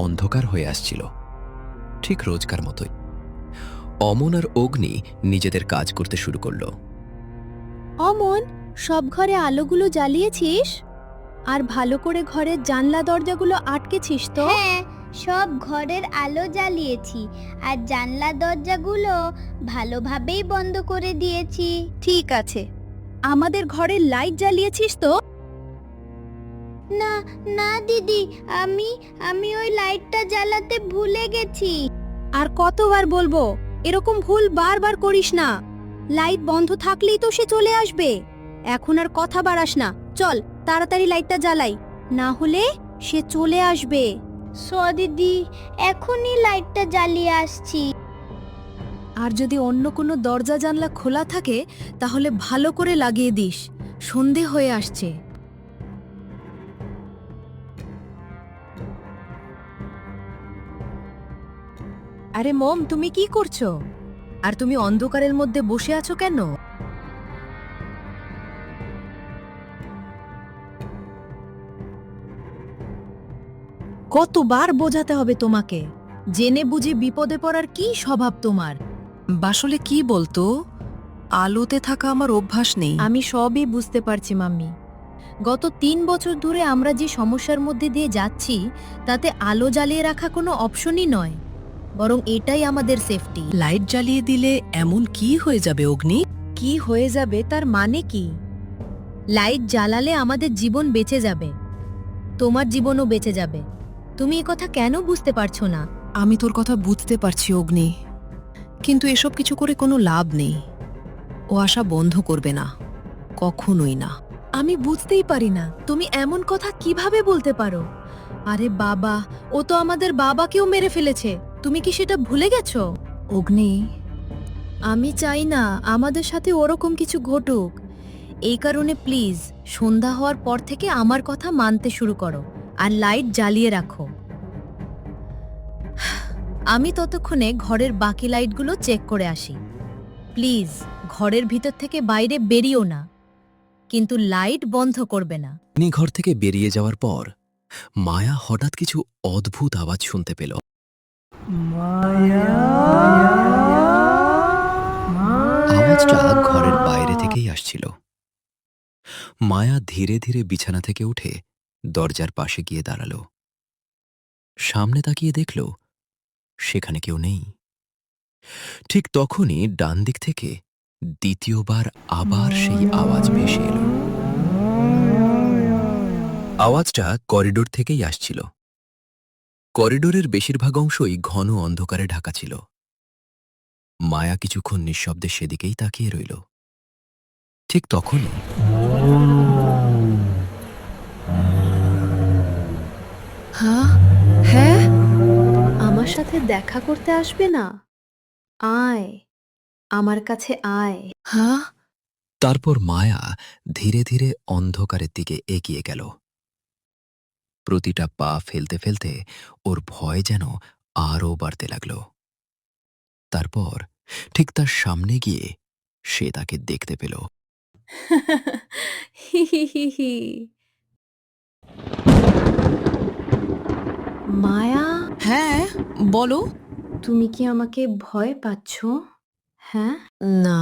অন্ধকার হয়ে আসছিল, ঠিক রোজকার মতোই। অমন আর অগ্নি নিজেদের কাজ করতে শুরু করল। অমন, সব ঘরে আলোগুলো জ্বালিয়েছিস? আর ভালো করে ঘরের জানলা দরজাগুলো আটকেছিস তো? হ্যাঁ, সব ঘরের আলো জ্বালিয়েছি আর জানলা দরজাগুলো ভালোভাবেই বন্ধ করে দিয়েছি। ঠিক আছে। আমাদের ঘরের লাইট জ্বালিয়েছিস তো? না, না দিদি, আমি আমি ওই লাইটটা জ্বালাতে ভুলে গেছি। আর কতবার বলবো, এরকম ভুল বারবার করিস না। লাইট বন্ধ থাকলেই তো সে চলে আসবে। এখন আর কথা বাড়াস না, চল তাড়াতাড়ি লাইটটা জ্বালাই, না হলে সে চলে আসবে। দিদি, এখনই লাইটটা জ্বালিয়ে আসছি। আর যদি অন্য কোনো দরজা জানলা খোলা থাকে তাহলে ভালো করে লাগিয়ে দিস, সন্ধে হয়ে আসছে। আরে মম, তুমি কি করছো? আর তুমি অন্ধকারের মধ্যে বসে আছো কেন? কতবার বোঝাতে হবে তোমাকে? জেনে বুঝে বিপদে পড়ার কি স্বভাব তোমার? আসলে কি বলতো, আলোতে থাকা আমার অভ্যাস নেই। আমি সবই বুঝতে পারছি মাম্মি। গত 3 বছর ধরে আমরা যে সমস্যার মধ্যে দিয়ে যাচ্ছি তাতে আলো জ্বালিয়ে রাখা কোনো অপশনই নয়, বরং এটাই আমাদের সেফটি। লাইট জ্বালিয়ে দিলে এমন কি হয়ে যাবে অগ্নি? কি হয়ে যাবে তার মানে কি? লাইট জ্বালালে আমাদের জীবন বেঁচে যাবে, তোমার জীবনও বেঁচে যাবে। তুমি এ কথা কেন বুঝতে পারছো না? আমি তোর কথা বুঝতে পারছি অগ্নি, কিন্তু এসব কিছু করে কোনো লাভ নেই। ও আশা বন্ধ করবে না, কখনোই না। আমি বুঝতেই পারি না তুমি এমন কথা কিভাবে বলতে পারো। আরে বাবা, ও তো আমাদের বাবাকেও মেরে ফেলেছে, তুমি কি সেটা ভুলে গেছো? অগ্নি, আমি চাই না আমাদের সাথে ওরকম কিছু ঘটুক। এই কারণে প্লিজ সন্ধ্যা হওয়ার পর থেকে আমার কথা মানতে শুরু করো আর লাইট জ্বালিয়ে রাখো। আমি ততক্ষণে ঘরের বাকি লাইটগুলো চেক করে আসি। প্লিজ ঘরের ভিতর থেকে বাইরে বেরিও না, কিন্তু লাইট বন্ধ করবে না। তিনি ঘর থেকে বেরিয়ে যাওয়ার পর মায়া হঠাৎ কিছু অদ্ভুত আওয়াজ শুনতে পেল। আওয়াজটা ঘরের বাইরে থেকেই আসছিল। মায়া ধীরে ধীরে বিছানা থেকে উঠে দরজার পাশে গিয়ে দাঁড়াল। সামনে তাকিয়ে দেখল সেখানে কেউ নেই। ঠিক তখনই ডান দিক থেকে দ্বিতীয়বার আবার সেই আওয়াজ ভেসে এলো। আওয়াজটা করিডোর থেকেই আসছিল। করিডোরের বেশিরভাগ অংশই ঘন অন্ধকারে ঢাকা ছিল। মায়া কিছুক্ষণ নিঃশব্দে সেদিকেই তাকিয়ে রইল। ঠিক তখনই হ্যাঁ, আমার সাথে দেখা করতে আসবে না? আয়, আমার কাছে আয়। হ্যাঁ, তারপর মায়া ধীরে ধীরে অন্ধকারের দিকে এগিয়ে গেল। প্রতিটা পা ফেলতে ফেলতে ওর ভয় যেন আরও বাড়তে লাগল। তারপর ঠিক তার সামনে গিয়ে সে তাকে দেখতে পেল। হি হি হি হি। মায়া, হ্যাঁ, বলো। তুমি কি আমাকে ভয় পাচ্ছ? হ্যাঁ, না,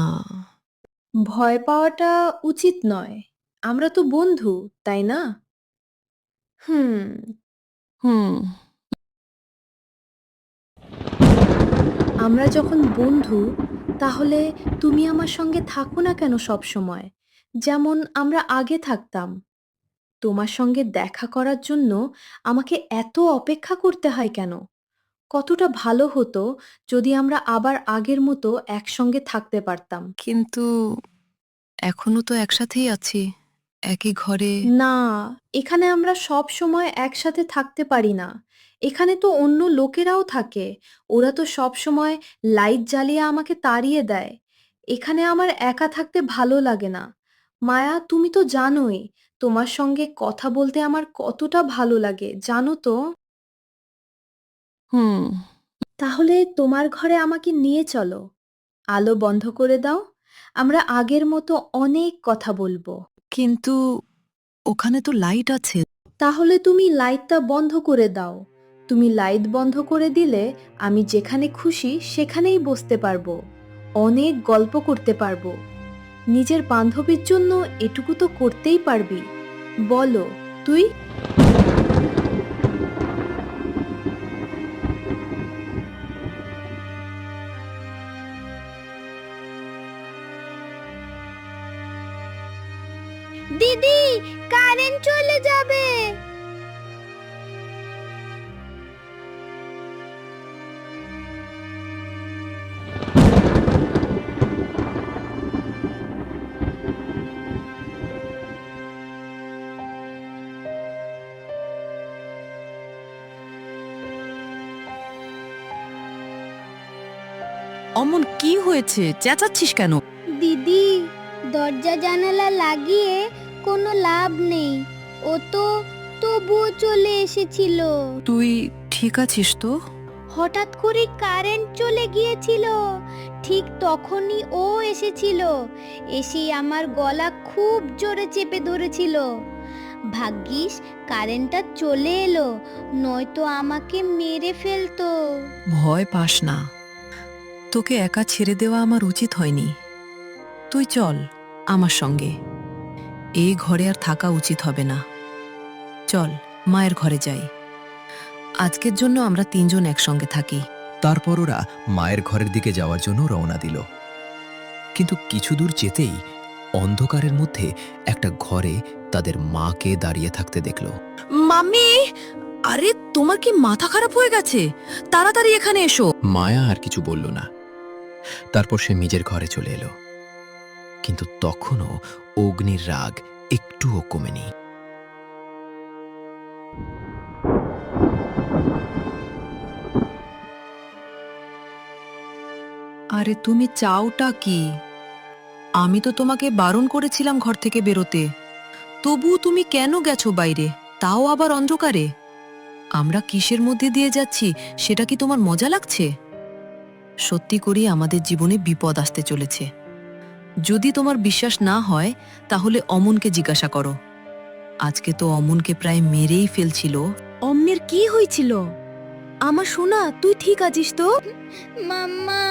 ভয় পাওয়াটা উচিত নয়। আমরা তো বন্ধু, তাই না? হুম, হুম, আমরা যখন বন্ধু, তাহলে তুমি আমার সঙ্গে থাকো না কেন সব সময়, যেমন আমরা আগে থাকতাম? তোমার সঙ্গে দেখা করার জন্য আমাকে এত অপেক্ষা করতে হয় কেন? কতটা ভালো হতো যদি আমরা আবার আগের মতো একসঙ্গে থাকতে পারতাম। কিন্তু এখনো তো একসাথেই আছি, একই ঘরে। না, এখানে আমরা সব সময় একসাথে থাকতে পারি না। এখানে তো অন্য লোকেরাও থাকে। ওরা তো সব সময় লাইট জ্বালিয়ে আমাকে তাড়িয়ে দেয়। এখানে আমার একা থাকতে ভালো লাগে না। মায়া, তুমি তো জানোই তোমার সঙ্গে কথা বলতে আমার কতটা ভালো লাগে, জানো তো? হুম, তাহলে তোমার ঘরে আমাকে নিয়ে চলো। আলো বন্ধ করে দাও। আমরা আগের মতো অনেক কথা বলবো। কিন্তু ওখানে তো লাইট আছে। তাহলে তুমি লাইটটা বন্ধ করে দাও। তুমি লাইট বন্ধ করে দিলে আমি যেখানে খুশি সেখানেই বসতে পারবো, অনেক গল্প করতে পারবো। নিজের বান্ধবীর জন্য এটুকু তো করতেই পারবি। বলো তুই। দিদি, কারেন্ট চলে যাবে। অমন কি হয়েছে? চেঁচাচ্ছিস কেন? দিদি, দরজা জানালা লাগিয়ে কোনো লাভ নেই। ও তো তবুও চলে এসেছিল। তুই ঠিক আছিস তো? হঠাৎ করে কারেন্ট চলে গিয়েছিল, ঠিক তখনই ও এসেছিল। এসে আমার গলা খুব জোরে চেপে ধরেছিল। ভাগ্যিস কারেন্টটা চলে এলো, নয়তো আমাকে মেরে ফেলতো। ভয় পাস না, তোকে একা ছেড়ে দেওয়া আমার উচিত হয়নি। তুই চল আমার সঙ্গে, এই ঘরে আর থাকা উচিত হবে না। চল মায়ের ঘরে যাই, আজকের জন্য আমরা তিনজন একসঙ্গে থাকি। তারপর ওরা মায়ের ঘরের দিকে যাওয়ার জন্য রওনা দিল। কিন্তু কিছু দূর যেতেই অন্ধকারের মধ্যে একটা ঘরে তাদের মাকে দাঁড়িয়ে থাকতে দেখল। মাম্মি, আরে তোমার কি মাথা খারাপ হয়ে গেছে? তাড়াতাড়ি এখানে এসো। মায়া আর কিছু বলল না। তারপর সে নিজের ঘরে চলে এলো। কিন্তু তখনও অগ্নির রাগ একটুও কমেনি। আরে তুমি চাওটা কি? আমি তো তোমাকে বারণ করেছিলাম ঘর থেকে বেরোতে, তবু তুমি কেন গেছো বাইরে, তাও আবার অন্ধকারে? আমরা কিসের মধ্যে দিয়ে যাচ্ছি সেটা কি তোমার মজা লাগছে? সত্যি করি আমাদের জীবনে বিপদ আসতে চলেছে। যদি তোমার বিশ্বাস না হয় তাহলে অমনকে জিজ্ঞাসা করো। আজকে তো অমনকে প্রায় মেরেই ফেলছিল। অমনের কি হয়েছিল? আমার সোনা, তুই ঠিক আছিস তো? মাম্মা,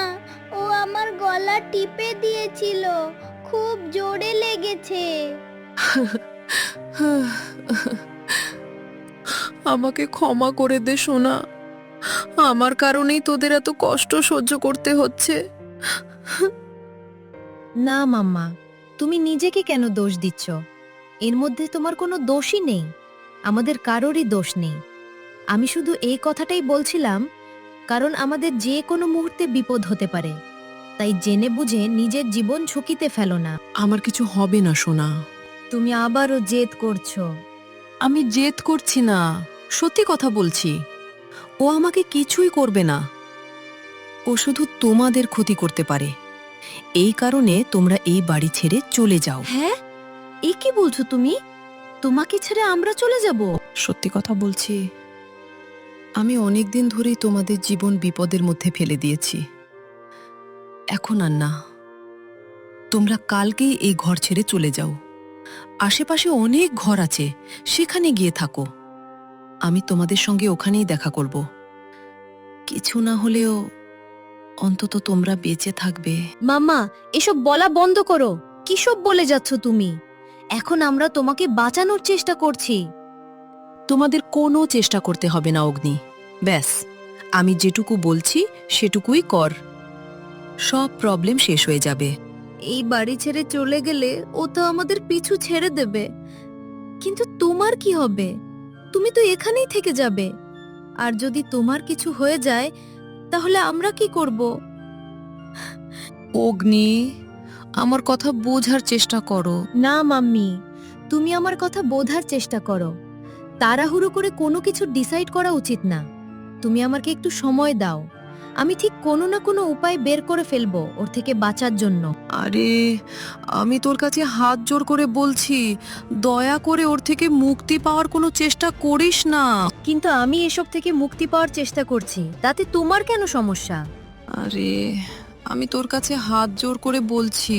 ও আমার গলা টিপে দিয়েছিল, খুব জোরে লেগেছে। আমাকে ক্ষমা করে দে সোনা, আমার কারণেই তোদের এত কষ্ট সহ্য করতে হচ্ছে। না মাম্মা, তুমি নিজেকে কেন দোষ দিচ্ছ? এর মধ্যে তোমার কোনো দোষই নেই, আমাদের কারোরই দোষ নেই। আমি শুধু এই কথাটাই বলছিলাম, কারণ আমাদের যে কোনো মুহূর্তে বিপদ হতে পারে, তাই জেনে বুঝে নিজের জীবন ঝুঁকিতে ফেলো না। আমার কিছু হবে না সোনা। তুমি আবারও জেদ করছো। আমি জেদ করছি না, সত্যি কথা বলছি। ও আমাকে কিছুই করবে না, ও শুধু তোমাদের ক্ষতি করতে পারে। এই কারণে তোমরা এই বাড়ি ছেড়ে চলে যাও। হ্যাঁ, এ কি বলছো তুমি? তোমাকে ছেড়ে আমরা চলে যাব? সত্যি কথা বলছি, আমি অনেকদিন ধরেই তোমাদের জীবন বিপদের মধ্যে ফেলে দিয়েছি। এখন আর না, তোমরা কালকেই এই ঘর ছেড়ে চলে যাও। আশেপাশে অনেক ঘর আছে, সেখানে গিয়ে থাকো। আমি তোমাদের সঙ্গে ওখানেই দেখা করব। কিছু না হলেও অন্তত তোমরা বেঁচে থাকবে। মাম্মা, এসব বলা বন্ধ করো। কি সব বলে যাচ্ছ তুমি? এখন আমরা তোমাকে বাঁচানোর চেষ্টা করছি। তোমাদের কোনো চেষ্টা করতে হবে না অগ্নি। ব্যাস, আমি যেটুকু বলছি সেটুকুই কর, সব প্রবলেম শেষ হয়ে যাবে। এই বাড়ি ছেড়ে চলে গেলে ও তো আমাদের পিছু ছেড়ে দেবে, কিন্তু তোমার কি হবে? তুমি তো এখানেই থেকে যাবে। আর যদি তোমার কিছু হয়ে যায় তাহলে আমরা কি করব? অগ্নি, আমার কথা বোঝার চেষ্টা করো। না মাম্মি, তুমি আমার কথা বোঝার চেষ্টা করো। তাড়াহুড়ো করে কোনো কিছু ডিসাইড করা উচিত না। তুমি আমাকে একটু সময় দাও, আমি ঠিক কোনো না কোনো উপায় বের করে ফেলবো ওর থেকে বাঁচার জন্য। আরে, আমি তোর কাছে হাত জোর করে বলছি, দয়া করে ওর থেকে মুক্তি পাওয়ার কোনো চেষ্টা করিস না। কিন্তু আমি এসব থেকে মুক্তি পাওয়ার চেষ্টা করছি, তাতে তোমার কেন সমস্যা? আরে, আমি তোর কাছে হাত জোর করে বলছি,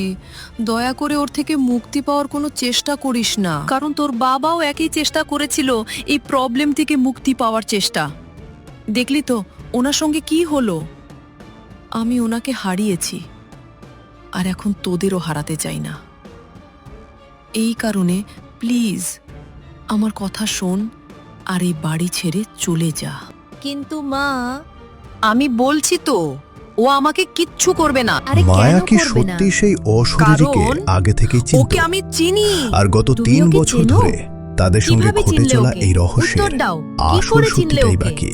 দয়া করে ওর থেকে মুক্তি পাওয়ার কোনো চেষ্টা করিস না। কারণ তোর বাবাও একই চেষ্টা করেছিল, এই প্রবলেম থেকে মুক্তি পাওয়ার চেষ্টা। দেখলি তো ওনার সঙ্গে কি হলো। আমি ওনাকে হারিয়েছি, আর এখন তোদেরও হারাতে চাই না। এই কারণে প্লিজ আমার কথা শোন আর এই বাড়ি ছেড়ে চলে যা। কিন্তু মা, আমি বলছি তো, ও আমাকে কিচ্ছু করবে না। আরে মায়া কেন কি করবে না? সত্যি সেই অশরীরীকে কারণ আগে থেকেই চিনত? ওকে আমি চিনি। আর গত তুমি 3 ওকে বছর চেনো? ধরে তাদের সঙ্গে কিভাবে ঘটে চিনলে চলা ওকে? এই রহস্যের উত্তর দাও, কি আসল করে চিনলে সত্যিটাই ওকে? বাকি।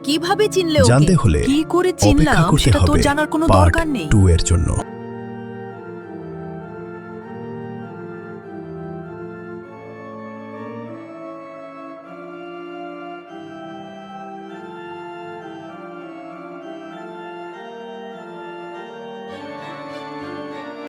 কিভাবে চিনলে ওকে? জানতে হলে কি করে অপেক্ষা চিনলাম করতে সেটা তোর হবে জানার কোনো পার্ট দরকার নেই। 2 এর জন্য।